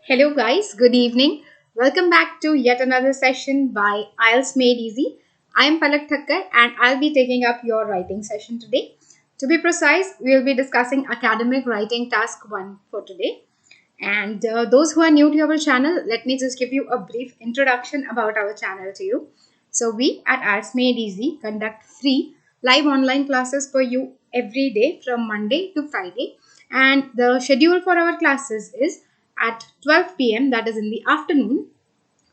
Hello guys, good evening. Welcome back to yet another session by IELTS Made Easy. I am Palak Thakkar and I'll be taking up your writing session today. To be precise, we will be discussing academic writing task 1 for today. And those who are new to our channel, let me just give you a brief introduction about our channel to you. So we at IELTS Made Easy conduct free live online classes for you every day from Monday to Friday. And the schedule for our classes is at 12 p.m., that is in the afternoon,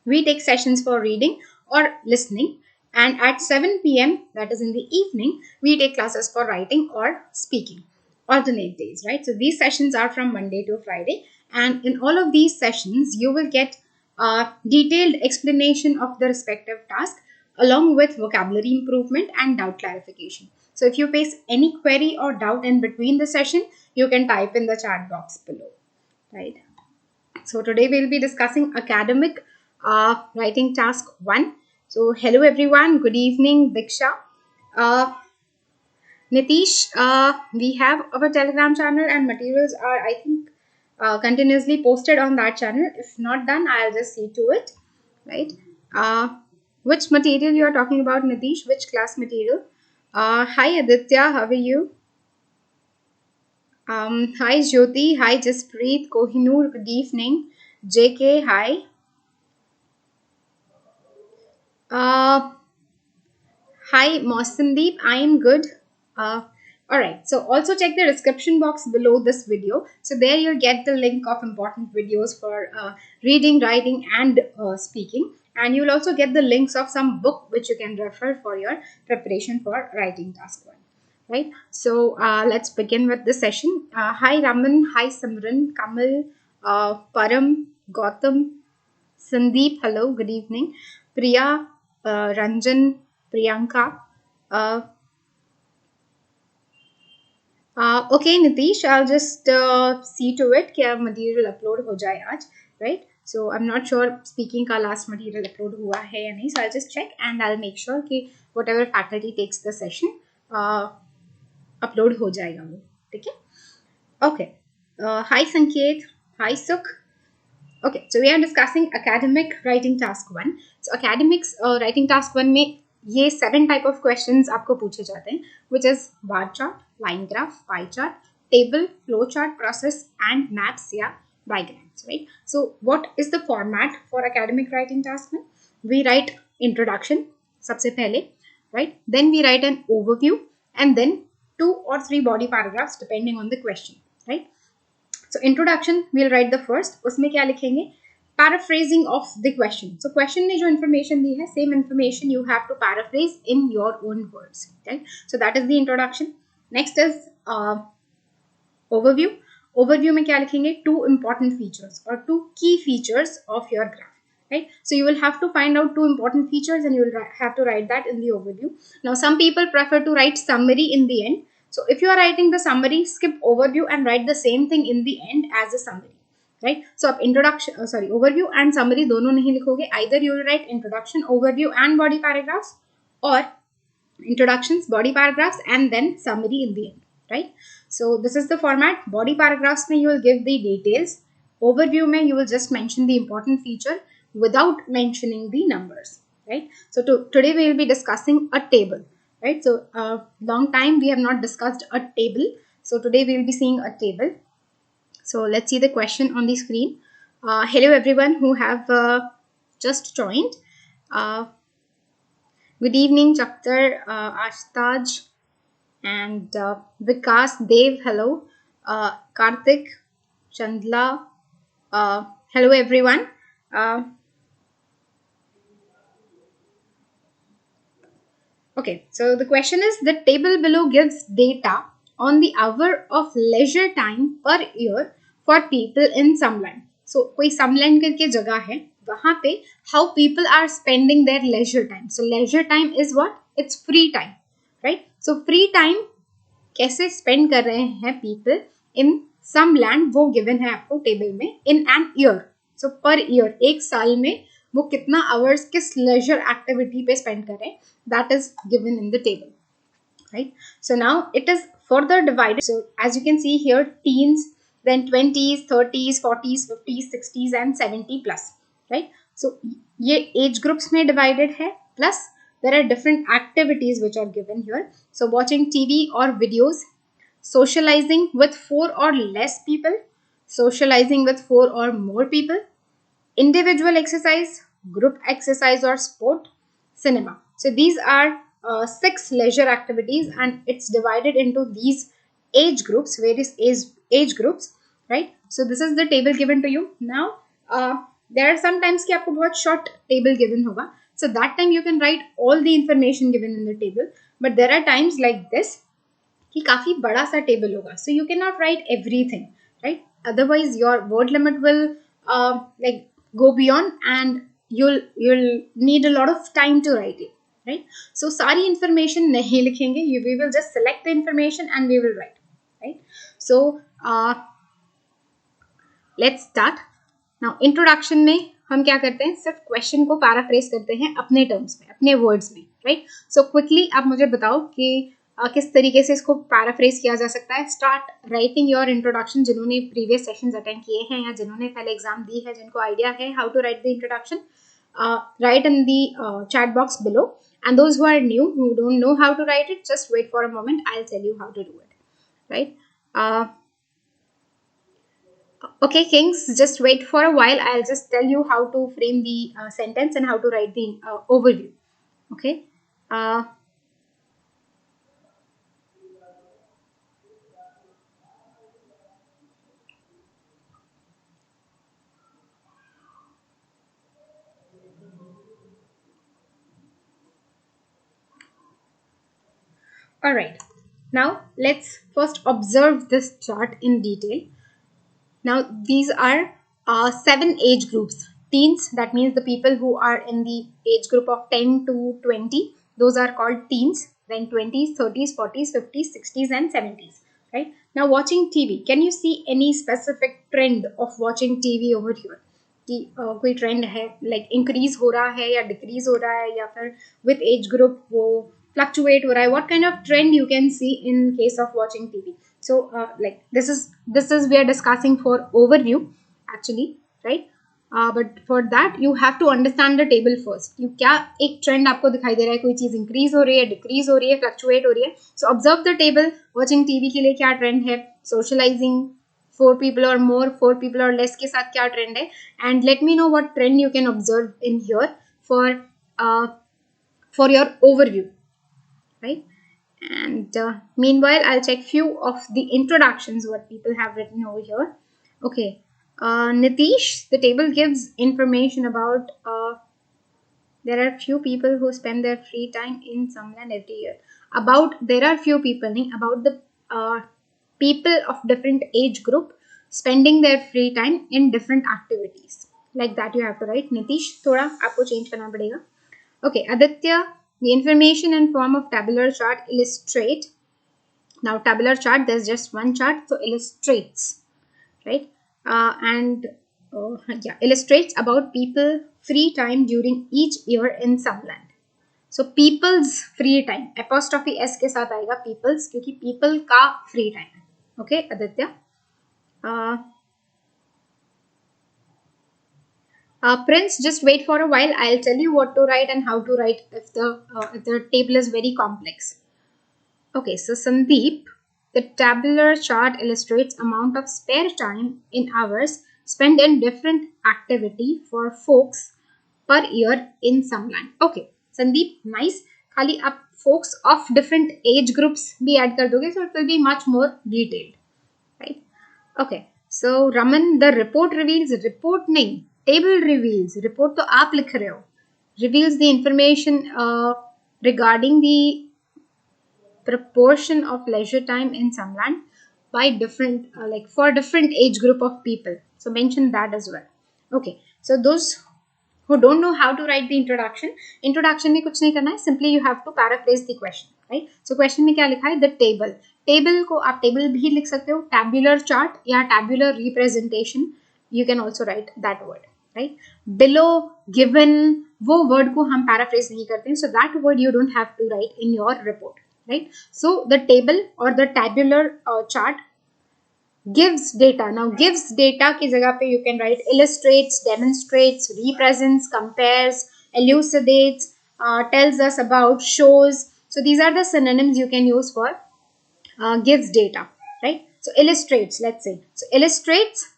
we take sessions for reading or listening. And at 7 p.m., that is in the evening, we take classes for writing or speaking. Alternate days, right? So these sessions are from Monday to Friday. And in all of these sessions, you will get a detailed explanation of the respective task along with vocabulary improvement and doubt clarification. So if you face any query or doubt in between the session, you can type in the chat box below, right? So today we'll be discussing academic writing task 1. So hello everyone, good evening, Diksha. Nitish, we have our Telegram channel and materials are, I think, continuously posted on that channel. If not done, I'll just see to it, right? Which material you are talking about, Nitish? Which class material? Hi Aditya, how are you? Hi Jyoti, hi Jaspreet, Kohinoor, good evening. JK, hi. Uh, Hi Mausandeep, I am good. Alright, so also check the description box below this video. So there you'll get the link of important videos for reading, writing and speaking. And you'll also get the links of some book which you can refer for your preparation for writing task 1. Right, so let's begin with this session. Hi Raman, hi Simran, Kamal, Param, Gautam, Sandeep, hello, good evening. Priya, Ranjan, Priyanka. Okay, Nitish, I'll just see to it कि material upload हो जाए आज, right? So I'm not sure speaking का last material upload हुआ है या नहीं. So I'll just check and I'll make sure कि whatever faculty takes the session upload हो जाएगा वो, ठीक है? Okay. Hi Sanket, hi Sukh. Okay, so we are discussing academic writing task 1. So academics writing task 1 में ये 7 type of questions आपको पूछे जाते हैं, which is bar chart, line graph, pie chart, table, flow chart, process and maps या diagrams, right? So what is the format for academic writing task 1? We write introduction सबसे पहले, right? Then we write an overview and then 2 or 3 body paragraphs depending on the question, right? So introduction, we'll write the first. उसमें क्या लिखेंगे? Paraphrasing of the question. So question ने जो information दी है, same information you have to paraphrase in your own words. Right? So that is the introduction. Next is overview. Overview में क्या लिखेंगे? 2 important features or 2 key features of your graph. Right? So you will have to find out 2 important features and you will have to write that in the overview. Now some people prefer to write summary in the end. So if you are writing the summary, skip overview and write the same thing in the end as a summary, right? So आप introduction, overview and summary दोनों नहीं लिखोगे. Either you will write introduction, overview and body paragraphs, or introductions, body paragraphs and then summary in the end, right? So this is the format. Body paragraphs में you will give the details. Overview में you will just mention the important feature without mentioning the numbers, right? So today we will be discussing a table. Right, so long time we have not discussed a table. So today we will be seeing a table. So let's see the question on the screen. Hello everyone who have just joined. Good evening, Chaktar, Ashtaj, and Vikas, Dev. Hello, Karthik, Chandla. Hello everyone. Okay, so the question is the table below gives data on the hour of leisure time per year for people in some land. So कोई some land करके जगह है, वहाँ पे how people are spending their leisure time. So leisure time is what? It's free time, right? So free time कैसे spend कर रहे हैं people in some land, वो given है आपको table में in an year. So per year, एक साल में वो कितना hours किस leisure activity पे spend कर रहे हैं, that is given in the table, right? So now it is further divided. So as you can see here, teens, then 20s, 30s, 40s, 50s, 60s and 70 plus, right? So ये age groups में divided है, plus there are different activities which are given here. So watching TV or videos, socializing with 4 or less people, socializing with 4 or more people, individual exercise, group exercise or sport, cinema. So these are 6 leisure activities and it's divided into these age groups, various age groups, right? So this is the table given to you. Now there are some times कि आपको बहुत short table given होगा. So that time you can write all the information given in the table. But there are times like this कि काफी बड़ा सा table होगा, so you cannot write everything, right? Otherwise your word limit will like go beyond and you'll need a lot of time to write it, right? So सारी information नहीं लिखेंगे, we will just select the information and we will write, right? So let's start now. Introduction में हम क्या करते हैं, सिर्फ question को पैराफ्रेज करते हैं अपने टर्म्स में, अपने वर्ड्स में, राइट? सो क्विकली आप मुझे बताओ कि किस तरीके से इसको पैराफ्रेज किया जा सकता है. Start writing your introduction. जिन्होंने प्रीवियस सेशंस अटेंड किए हैं या जिन्होंने पहले एग्जाम दी है, जिनको आइडिया है how to write the introduction, write in the chat box below. And those who are new, who don't know how to write it, just wait for a moment. I'll tell you how to do it, right? Okay, Kings, just wait for a while. I'll just tell you how to frame the sentence and how to write the overview. Okay. All right. Now let's first observe this chart in detail. Now these are 7 age groups. Teens, that means the people who are in the age group of 10 to 20, those are called teens. Then 20s, 30s, 40s, 50s, 60s and 70s, right? Now watching TV, can you see any specific trend of watching TV over here? कि कोई trend है, like increase हो रहा है या decrease हो रहा है या फिर विथ एज ग्रुप वो फ्लक्चुएट हो रहा है? What kind of trend you can C in case of watching TV? So like this is we are discussing for overview actually, right? But for that you have to understand the table first. You क्या एक trend आपको दिखाई दे रहा है, कोई चीज increase हो रही है, decrease हो रही है, fluctuate हो रही है. So observe the table. Watching TV के लिए क्या trend है, socializing 4 people or more, 4 people or less के साथ क्या trend है, and let me know what trend you can observe in here for your overview, right? And meanwhile I'll check few of the introductions what people have written over here. Okay, Nitish, the table gives information about there are few people who spend their free time in some land every year. About there are few people, about the people of different age group spending their free time in different activities, like that you have to write. Nitish, थोड़ा आपको change करना पड़ेगा. Okay, Aditya, the information in form of tabular chart illustrate. Now tabular chart, there's just one chart, so illustrates, right? Illustrates about people free time during each year in some land. So people's free time, apostrophe s के साथ आएगा people's, क्योंकि people का free time है. Okay, Aditya. Prince, just wait for a while. I'll tell you what to write and how to write if the table is very complex. Okay, so Sandeep, the tabular chart illustrates amount of spare time in hours spent in different activity for folks per year in some land. Okay, Sandeep, nice. खाली आप folks of different age groups भी add कर दोगे, so it will be much more detailed, right? Okay, so Raman, the report reveals, report नहीं, table reveals. Report तो आप लिख रहे हो. Reveals the information regarding the proportion of leisure time in some land by different like for different age group of people. So mention that as well. Okay, so those who don't know how to write the introduction में कुछ नहीं करना है. Simply you have to paraphrase the question, right? So question में क्या लिखा है? The table. Table को आप table भी लिख सकते हो, tabular chart या tabular representation. You can also write that word, right? Below, given, वो word को हम paraphrase नहीं करते हैं, so that word you don't have to write in your report, right? So the table or the tabular chart gives data. Now gives data की जगह पे you can write illustrates, demonstrates, represents, compares, elucidates, tells us about, shows. So these are the synonyms you can use for gives data, right? So illustrates, let's say. So illustrates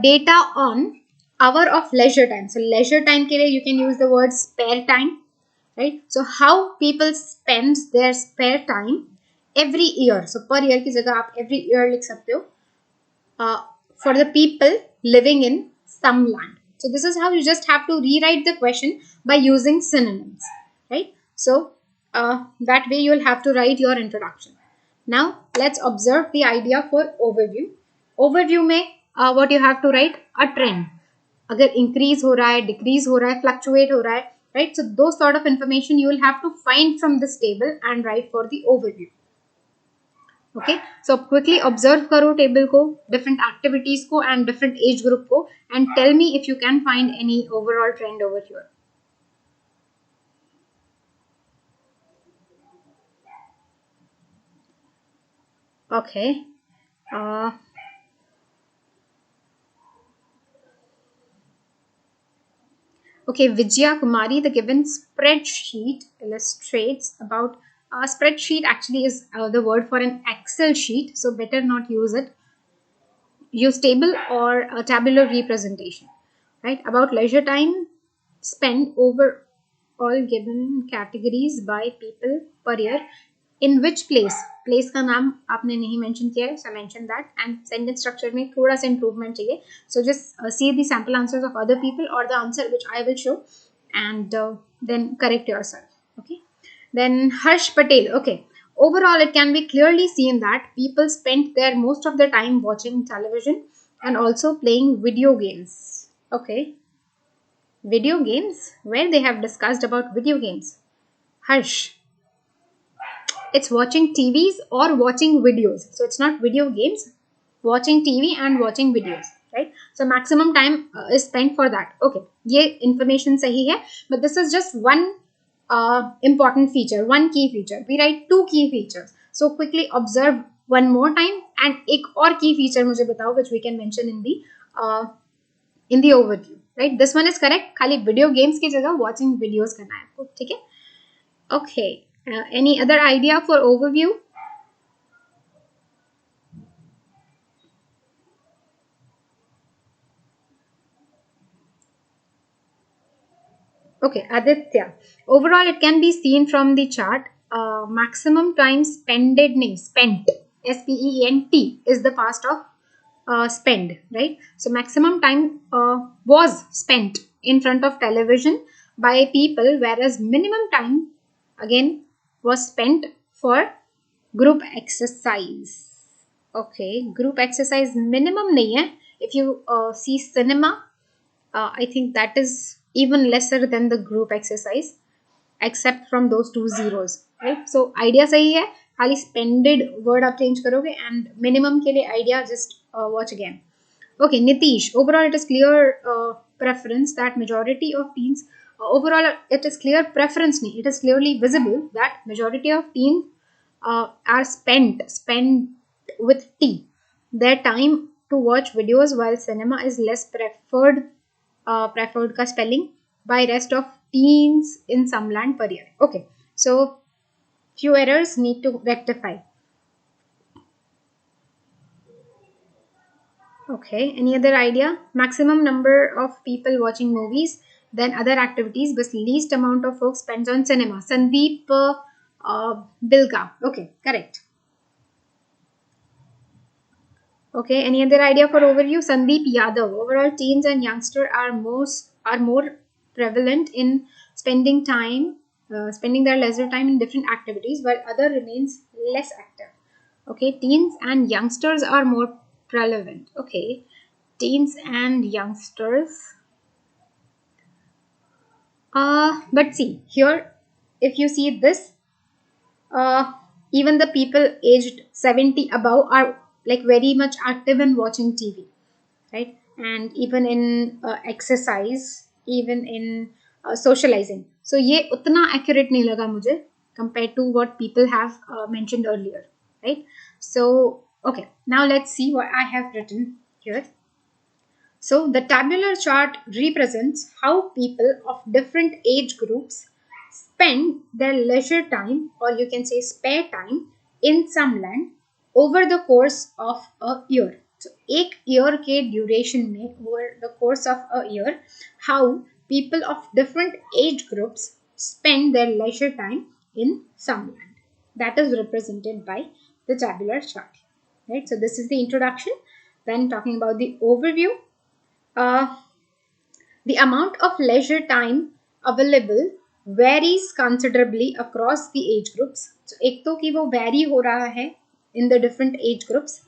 data on hour of leisure time. So leisure time के लिए you can use the word spare time, right? So how people spend their spare time every year. So per year की जगह आप every year लिख सकते हो. For the people living in some land. So this is how you just have to rewrite the question by using synonyms, right? So that way you will have to write your introduction. Now let's observe the idea for overview. Overview में what you have to write? A trend. अगर increase हो रहा है, decrease हो रहा है, fluctuate हो रहा है, right? So those sort of information you will have to find from this table and write for the overview. Okay, so quickly observe karo table ko, different activities ko and different age group ko, and tell me if you can find any overall trend over here. Okay. Okay, Vijaya Kumari, the given spreadsheet illustrates about spreadsheet actually is the word for an Excel sheet, so better not use it. Use table or a tabular representation, right? About leisure time spent over all given categories by people per year. In which place? Place का नाम आपने नहीं mention किया है, so mention that. And sentence structure में थोड़ा सा improvement चाहिए. So just see the sample answers of other people or the answer which I will show, and then correct yourself. Okay. Then Harsh Patel. Okay. Overall, it can be clearly seen that people spent their most of the time watching television and also playing video games. Okay. Video games? Where they have discussed about video games? Harsh. It's watching TVs or watching videos. So it's not video games, watching TV and watching videos, right? So maximum time is spent for that. Okay, ये information सही है, but this is just one important feature, one key feature. We write two key features. So quickly observe one more time and एक और key feature मुझे बताओ which we can mention in the overview, right? This one is correct. खाली video games की जगह watching videos करना है आपको, ठीक है? Okay. Any other idea for overview? Okay, Aditya. Overall, it can be seen from the chart. Maximum time spent, S-P-E-N-T is the past of spend, right? So maximum time was spent in front of television by people, whereas minimum time again was spent for group exercise. Okay, group exercise minimum nahi hai. If you see cinema, I think that is even lesser than the group exercise, except from those two zeros, right? So idea sahi hai, खाली spended word आप change करोगे and minimum के लिए idea just watch again. Okay, Nitish, overall it is clear preference that majority of teens, overall it is clear preference nahi, it is clearly visible that majority of teens are spent with T. Their time to watch videos while cinema is less preferred का spelling by rest of teens in some land per year. Okay, so few errors need to rectify. Okay, any other idea? Maximum number of people watching movies, then other activities, but least amount of folks spends on cinema. Sandeep Bilga. Okay, correct. Okay, any other idea for overview? Sandeep Yadav. Overall, teens and youngsters are more prevalent in spending their leisure time in different activities, while other remains less active. Okay, teens and youngsters are more prevalent. Okay, teens and youngsters. But see here, if you see this, even the people aged 70 above are like very much active in watching TV, right? And even in exercise, even in socializing. So ये उतना accurate नहीं लगा मुझे compared to what people have mentioned earlier, right? So Okay, now let's see what I have written here. So the tabular chart represents how people of different age groups spend their leisure time, or you can say spare time, in some land over the course of a year. So एक year के duration में, over the course of a year, how people of different age groups spend their leisure time in some land. That is represented by the tabular chart. Right. So this is the introduction. Then talking about the overview. Uh, the amount of leisure time available varies considerably across the age groups. So, एक तो कि वो vary हो रहा है in the different age groups.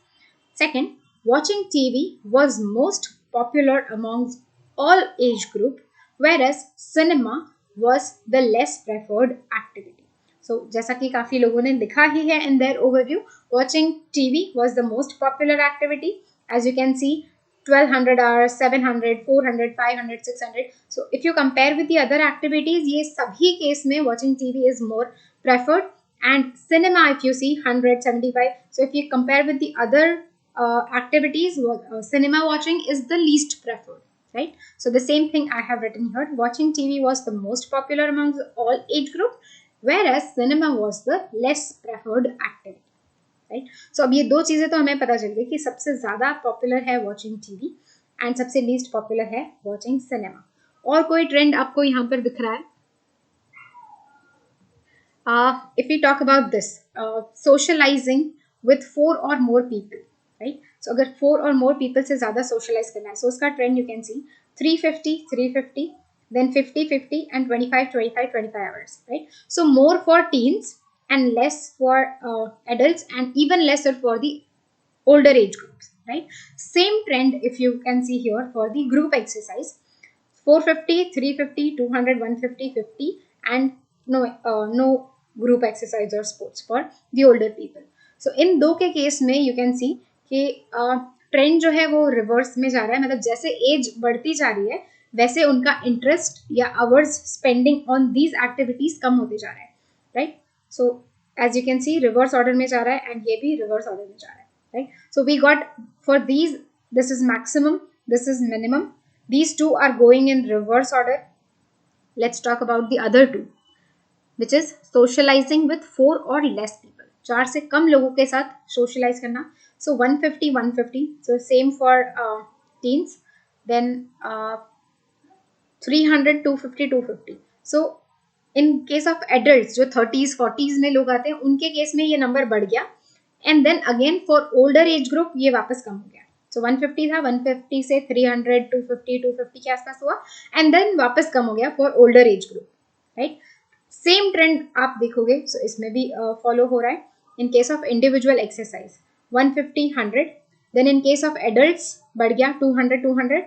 Second, watching TV was most popular amongst all age group, whereas cinema was the less preferred activity. So, जैसा कि काफी लोगों ने लिखा ही है in their overview, watching TV was the most popular activity. As you can see, 1200 hours, 700, 400, 500, 600. So if you compare with the other activities, ये सभी case में watching TV is more preferred, and cinema, if you see, 175. So if you compare with the other activities, cinema watching is the least preferred, right? So the same thing I have written here. Watching TV was the most popular amongst all age group, whereas cinema was the less preferred activity. Right. So अब ये दो चीजें तो हमें पता चल गई कि सबसे ज्यादा पॉपुलर है वॉचिंग टीवी एंड सबसे लीस्ट पॉपुलर है वॉचिंग सिनेमा. और कोई ट्रेंड आपको यहाँ पर दिख रहा है? If we talk about this, socializing with 4 or more people, right? So अगर 4 or more people से ज्यादा socialize करना है, so उसका trend you can see 350, 350, then 50, 50 and 25, 25, 25 hours, right? So more for teens and less for adults, and even lesser for the older age groups, right? Same trend if you can see here for the group exercise, 450, 350, 200, 150, 50, and no group exercise or sports for the older people. So इन दो के case में you can see कि trend जो है वो reverse में जा रहा है. मतलब जैसे एज बढ़ती जा रही है वैसे उनका इंटरेस्ट या hours spending on these activities कम होते जा रहे हैं, right? So as you can see reverse order में जा रहा है एंड ये भी रिवर्स ऑर्डर में जा रहा है, right? So we got for these, this is maximum, this is minimum. These two are going in reverse order. Let's talk about the other two, which is socializing with 4 or less people. 4 से कम लोगों के साथ socialize करना. So 150, 150. So same for teens. Then 300, 250, 250. So in case of adults, जो 30s, 40s में लोग आते हैं, उनके केस में ये नंबर बढ़ गया. And then again for older age group ये वापस कम हो गया. So 150 था, 150 से 300, 250, 250 के आसपास हुआ, and then वापस कम हो गया for older age group, right? Same trend आप देखोगे, सो इसमें भी फॉलो हो रहा है. In case of individual exercise 150, 100. Then in case of adults बढ़ गया 200, 200.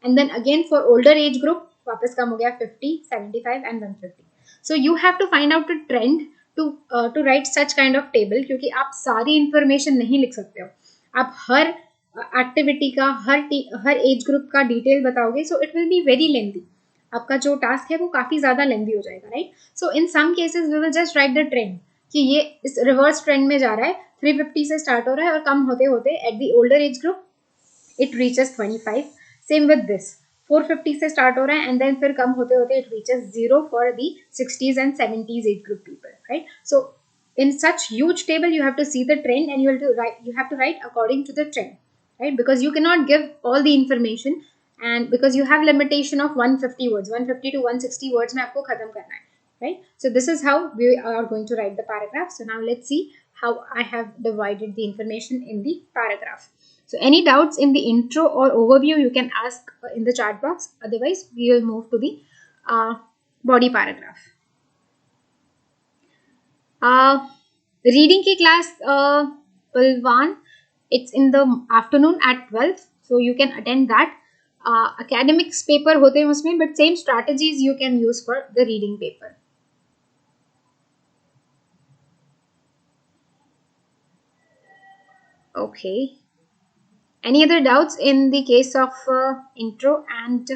And then again for older age group वापस कम हो गया 50, 75 and 150. So you have to find out a trend to write such kind of table, क्योंकि आप सारी information नहीं लिख सकते हो. आप हर एक्टिविटी का, हर एज ग्रुप का डिटेल बताओगे, so it will be very lengthy. आपका जो टास्क है वो काफी ज्यादा लेंथी हो जाएगा, right? So in some cases we will just write the trend कि ये इस रिवर्स ट्रेंड में जा रहा है. 350 से स्टार्ट हो रहा है और कम होते होते at the older age group it reaches 25. Same with this, 450 से स्टार्ट हो रहा है एंड देन फिर कम होते होते it reaches 0 for the 60s and 70s age group people, right? So in such huge table you have to see the trend and you have to write according to the trend, right? Because you cannot give all the information, and because you have limitation of 150 words, 150 to 160 words में आपको खत्म करना है, right? So this is how we are going to write the paragraph. So now let's see how I have divided the information in the paragraph. So any doubts in the intro or overview you can ask in the chat box. Otherwise we will move to the body paragraph. Reading की class Palwan, it's in the afternoon at 12, so you can attend that. Academics paper होते हैं उसमें, but same strategies you can use for the reading paper. Okay. Any other doubts in the case of intro and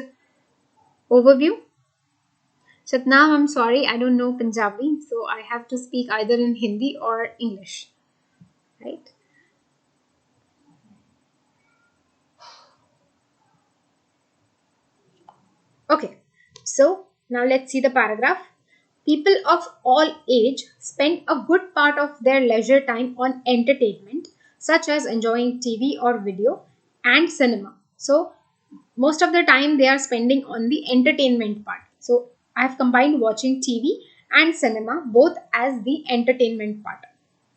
overview? Satnam, I'm sorry, I don't know Punjabi, so I have to speak either in Hindi or English, right? So now let's see the paragraph. People of all age spend a good part of their leisure time on entertainment, such as enjoying TV or video and cinema. So most of the time they are spending on the entertainment part. So I've combined watching TV and cinema both as the entertainment part,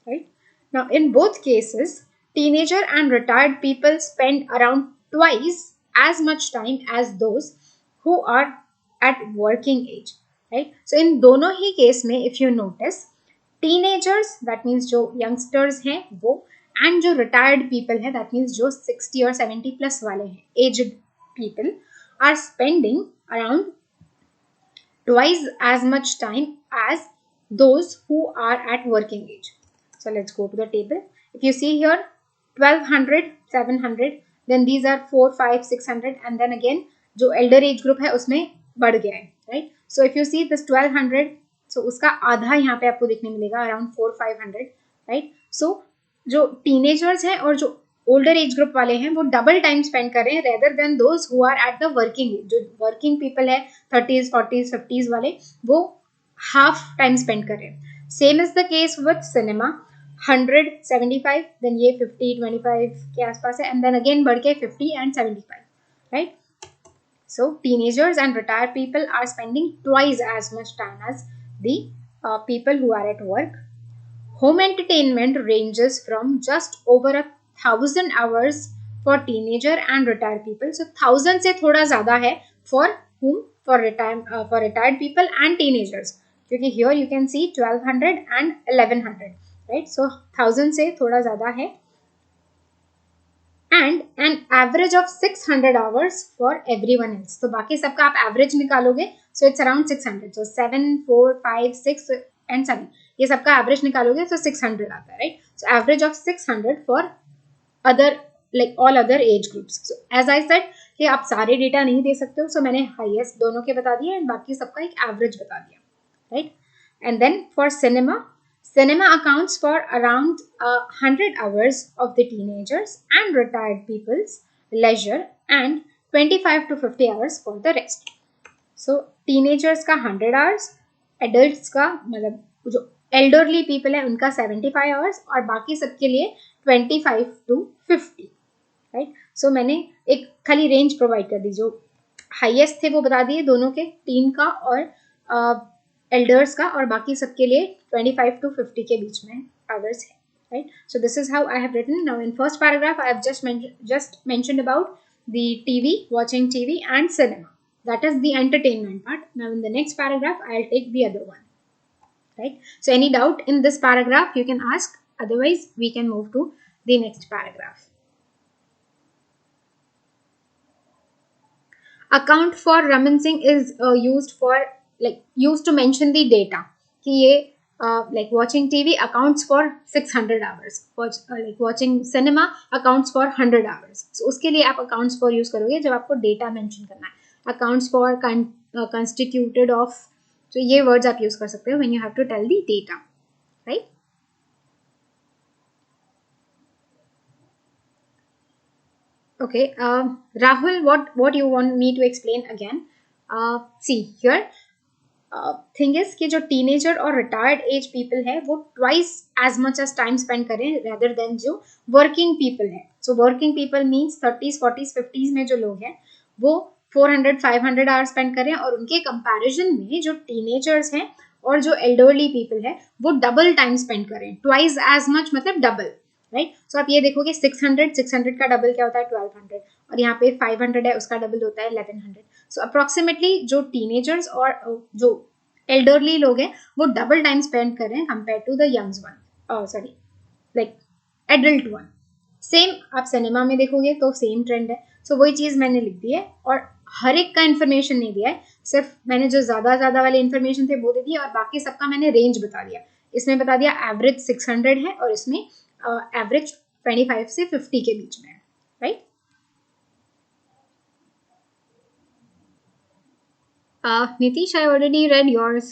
right? Now in both cases, teenager and retired people spend around twice as much time as those who are at working age, right? So in दोनों ही case में if you notice, teenagers that means जो youngsters हैं वो and जो retired people हैं that means जो 60 और 70 plus वाले हैं aged people are spending around twice as much time as those who are at working age. So let's go to the table. If you see here 1200, 700, then these are 4, 5, 600 and then again जो elder age group है उसमें बढ़ गया है, right? So if you see this 1200, so उसका आधा यहाँ पे आपको देखने मिलेगा around 4, 500, right? So जो teenagers हैं और जो ओल्डर एज ग्रुप वाले हैं वो डबल टाइम स्पेंड कर रहे हैं rather than those who are at the working age. जो वर्किंग पीपल है 30s 40s 50s वाले वो हाफ टाइम स्पेंड कर रहे हैं. Same is the case with cinema. 100 75 then ये 50 25 के आसपास है एंड देन अगेन बढ़ के 50 and 75, right? So teenagers and retired people are spending twice as much time as the people who are at work. Home entertainment ranges from just over 1,000 hours for teenager and retired people. So 1,000 से थोड़ा ज़्यादा है for whom? For retired people and teenagers. क्योंकि here you can see 1,200 and 1,100, right? So 1,000 से थोड़ा ज़्यादा है. And an average of 600 hours for everyone else. तो बाकी सबका आप average निकालोगे, so it's around 600. So 7, 4, 5, 6 and 7. ये सबका average निकालोगे, so 600 आता है, right? So average of 600 for other like all other age groups. So as I said कि आप सारे डेटा नहीं दे सकते हो, so मैंने highest दोनों के बता दिए and बाकी सबका एक average बता दिया, right? And then for cinema accounts for around 100 hours of the teenagers and retired people's leisure and 25 to 50 hours for the rest. So teenagers का 100 hours, adults का मतलब जो elderly people है उनका 75 hours और बाकी सबके लिए 25 to 50, right? So मैंने एक खाली range provide कर दी. जो highest थे वो बता दिए दोनों के, teen का और elders का, और बाकी सबके लिए 25 to 50 के बीच में hours है, right? So this is how I have written. Now in first paragraph I have just mentioned about the TV, watching TV and cinema. That is the entertainment part. Now in the next paragraph I'll take the other one, right? So any doubt in this paragraph you can ask, otherwise we can move to the next paragraph. Account for reminiscing is used to mention the data कि ये like watching TV accounts for 600 hours, like watching cinema accounts for 100 hours. So उसके लिए आप accounts for use करोगे जब आपको data mention करना है. Accounts for constituted of, so ये words आप use कर सकते हो when you have to tell the data, right? Okay, Rahul, what you want me to explain again? See here. Thing is कि जो टीनेजर और रिटायर्ड एज पीपल है वो twice as much as time spend करें rather than जो working people है. So working people means 30s 40s 50s में जो लोग हैं वो 400 500 आवर्स स्पेंड करें और उनके कंपैरिजन में जो टीनेजर्स हैं और जो एल्डरली पीपल है वो डबल टाइम स्पेंड करें. ट्वाइस एज मच मतलब डबल, राइट? सो आप ये देखोगे 600 का डबल क्या होता है 1200 और यहाँ पे 500 है उसका डबल होता है 1100. सो अप्रोक्सीमेटली जो टीनेजर्स और जो एल्डरली लोग हैं वो डबल टाइम स्पेंड कर रहे हैं compare to the youngs one, sorry like adult one. Same आप सिनेमा में देखोगे तो सेम ट्रेंड है. सो वही चीज़ मैंने लिख दी है और हर एक का इन्फॉर्मेशन नहीं दिया है, सिर्फ मैंने जो ज़्यादा वाले इन्फॉर्मेशन थे वो दे दिया और बाकी सबका मैंने रेंज बता दिया. इसमें बता दिया एवरेज 600 है और इसमें एवरेज 25 से 50 के बीच में है, right? Nitish, I already read yours.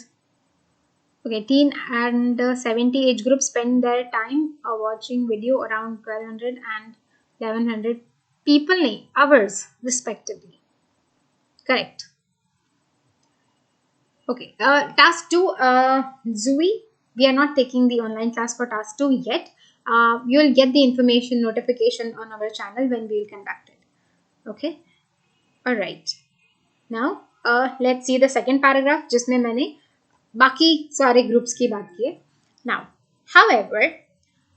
Okay, teen and 70 age group spend their time watching video around 1200 and 1100 people, hours respectively. Correct. Okay, task 2, Zui, we are not taking the online class for task 2 yet. You will get the information notification on our channel when we will conduct it. Okay, all right. Now, let's see the second paragraph जिसमें मैंने बाकी सारे groups की बात की है. Now, however,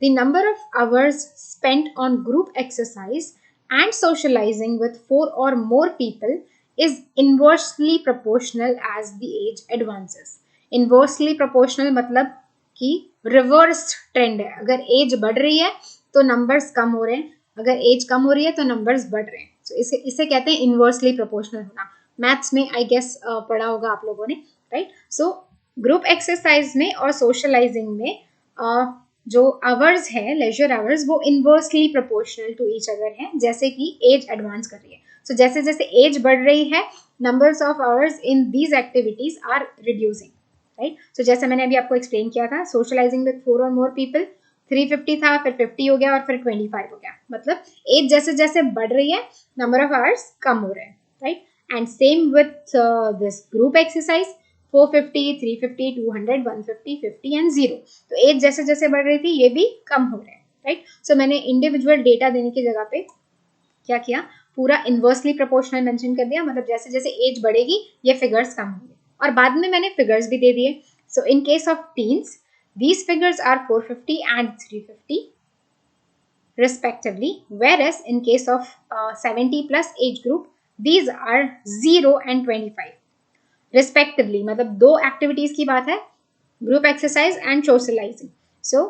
the number of hours spent on group exercise and socializing with 4 or more people is inversely proportional as the age advances. Inversely proportional मतलब कि reversed trend है. अगर age बढ़ रही है तो numbers कम हो रहे हैं, अगर age कम हो रही है तो numbers बढ़ रहे हैं. So इसे कहते हैं inversely proportional होना. मैथ्स में आई गेस पढ़ा होगा आप लोगों ने, राइट. सो ग्रुप एक्सरसाइज में और सोशलाइजिंग में जो आवर्स है, लेजर आवर्स, वो inversely proportional to each other हैं, जैसे कि एज एडवांस कर रही है. सो जैसे जैसे एज बढ़ रही है, numbers of hours in these activities are reducing, right. So जैसे मैंने अभी आपको एक्सप्लेन किया था, सोशलाइजिंग विद 4 और मोर पीपल 350 था, फिर 50 हो गया और फिर 25 हो गया. मतलब एज जैसे जैसे बढ़ रही है, नंबर ऑफ आवर्स कम हो रहे हैं, right. And same with this group exercise, 450, 350, 200, 150, 50 and 0. तो एज जैसे जैसे बढ़ रही थी, ये भी कम हो रहे हैं, राइट. सो मैंने इंडिविजुअल डेटा देने की जगह पे क्या किया, पूरा इनवर्सली प्रोपोर्शनल मेंशन कर दिया. मतलब जैसे जैसे एज बढ़ेगी ये फिगर्स कम होंगे, और बाद में मैंने फिगर्स भी दे दिए. So in case of teens, these figures are 450 and 350 respectively, whereas in case of 70 plus age group, these are 0 and 25 respectively. मतलब दो एक्टिविटीज की बात है, group exercise and socialising. So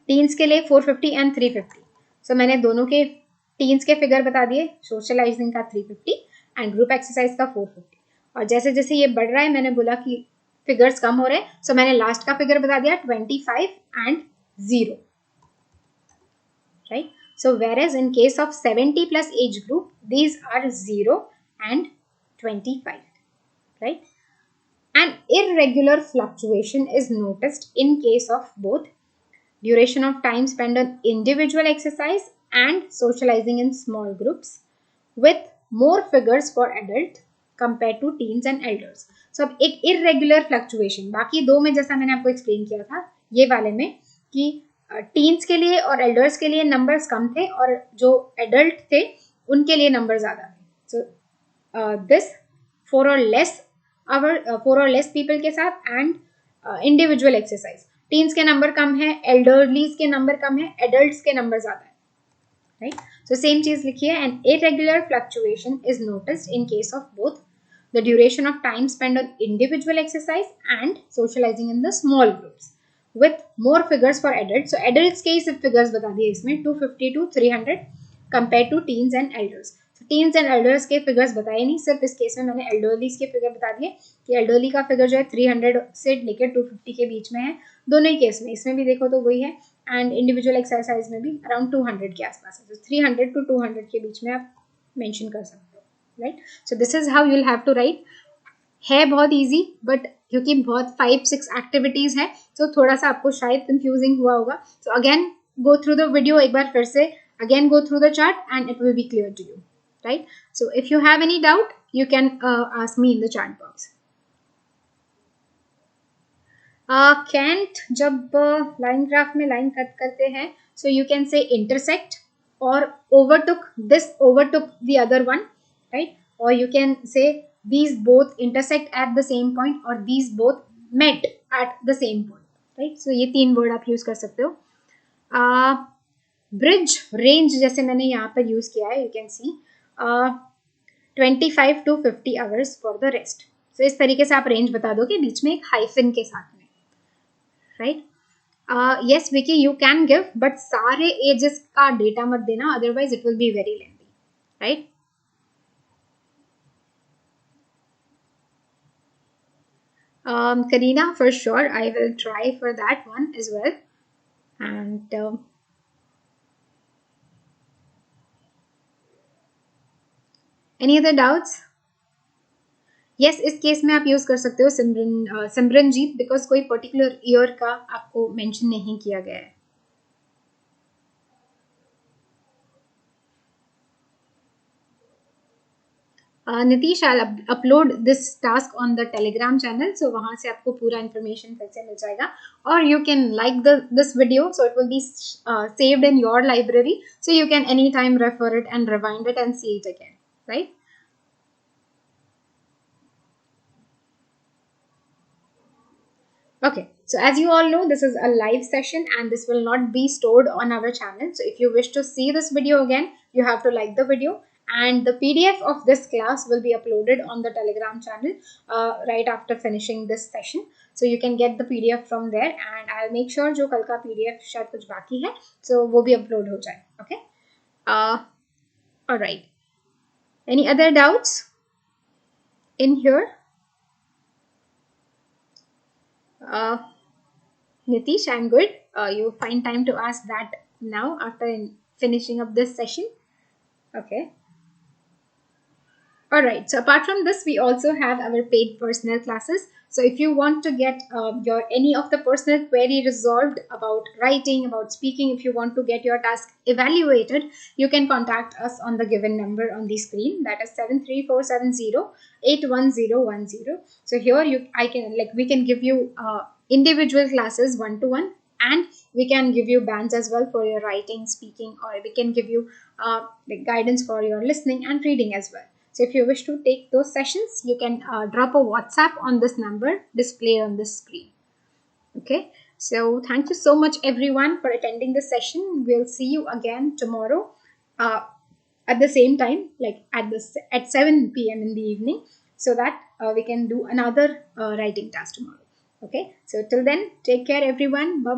teens के लिए 450 एंड 350. सो मैंने दोनों के टीन्स के फिगर बता दिए, सोशलाइजिंग का 350 एंड ग्रुप एक्सरसाइज का 450. और जैसे जैसे ये बढ़ रहा है, मैंने बोला कि फिगर्स कम हो रहे हैं, सो मैंने लास्ट का फिगर बता दिया 25 and 0, right. So whereas in case of 70 plus age group, these are 0 and 25, right. An irregular fluctuation is noticed in case of both duration of time spent on individual exercise and socializing in small groups, with more figures for adult compared to teens and elders. So अब एक irregular fluctuation, बाकी दो में जैसा मैंने आपको explain किया था, ये वाले में कि टीन्स के लिए और एल्डर्स के लिए नंबर्स कम थे और जो एडल्ट थे उनके लिए नंबर ज़्यादा थे. सो दिस 4 और लेस पीपल के साथ एंड इंडिविजुअल एक्सरसाइज, टीन्स के नंबर कम है, एल्डरलीज के नंबर कम है, एडल्ट्स के नंबर ज़्यादा है, राइट. सो सेम चीज़ लिखिए. And irregular fluctuation is noticed in case of both the duration of time spent on individual exercise and socializing in the small groups, with more figures for adults. So adults के सिर्फ figures बता दिए इसमें 250 to 300 compared to teens and elders. So teens and elders के figures बताए नहीं, सिर्फ इस केस में मैंने elderlies के figure बता दिए कि elderly का figure जो है 300 से लेकर 250 के बीच में है, दोनों ही केस में. इसमें भी देखो तो वही है, and individual exercise में भी around 200 के आसपास है. तो 300 to 200 के बीच में आप mention कर सकते हो, right. So this is how you'll have to write. है बहुत इजी, बट क्योंकि बहुत 5-6 एक्टिविटीज है, तो थोड़ा सा आपको शायद कंफ्यूजिंग हुआ होगा. So again go through the video, एक बार फिर से again go through the chart and it will be clear to you, right. So if you have any doubt you can ask me in the chat box. कैंट जब line graph में line cut करते हैं, so you can say intersect और overtook, this overtook the other one, right. Or you can say these both intersect at the same point or these both met at the same point, right. So ये तीन word आप use कर सकते हो. Bridge range जैसे मैंने यहाँ पर यूज किया है, you can see 25 to 50 hours for the rest. So इस तरीके से आप रेंज बता दो कि बीच में एक हाइफन के साथ में, right. Yes Vicky, you can give, but सारे एजेस का डेटा मत देना, otherwise it will be very lengthy, right. Karina, for sure, I will try for that one as well. And any other doubts? Yes, इस case में आप use कर सकते हो सिमरनजीत, बिकॉज कोई पर्टिकुलर ईयर का आपको मेंशन नहीं किया गया है. Nitish, I'll upload this task on the Telegram channel, so वहाँ से आपको पूरा information फिर से मिल जाएगा. Or you can like this video, so it will be saved in your library, so you can anytime refer it and rewind it and see it again, right? Okay, so as you all know, this is a live session and this will not be stored on our channel. So if you wish to see this video again, you have to like the video, and the PDF of this class will be uploaded on the Telegram channel right after finishing this session. So you can get the PDF from there, and I'll make sure जो कल का PDF शायद कुछ बाकी है, so वो भी upload हो जाए. Okay. All right. Any other doubts in here? Nitish, I'm good. You find time to ask that now after finishing up this session. Okay. Alright, so apart from this, we also have our paid personal classes. So if you want to get your any of the personal query resolved about writing, about speaking, if you want to get your task evaluated, you can contact us on the given number on the screen. That is 73470 81010. So here we can give you individual classes one-to-one, and we can give you bands as well for your writing, speaking, or we can give you guidance for your listening and reading as well. So if you wish to take those sessions, you can drop a WhatsApp on this number displayed on the screen. Okay, so thank you so much everyone for attending this session. We'll see you again tomorrow at the same time, like at 7 p.m. in the evening, so that we can do another writing task tomorrow. Okay, so till then, take care everyone. Bye.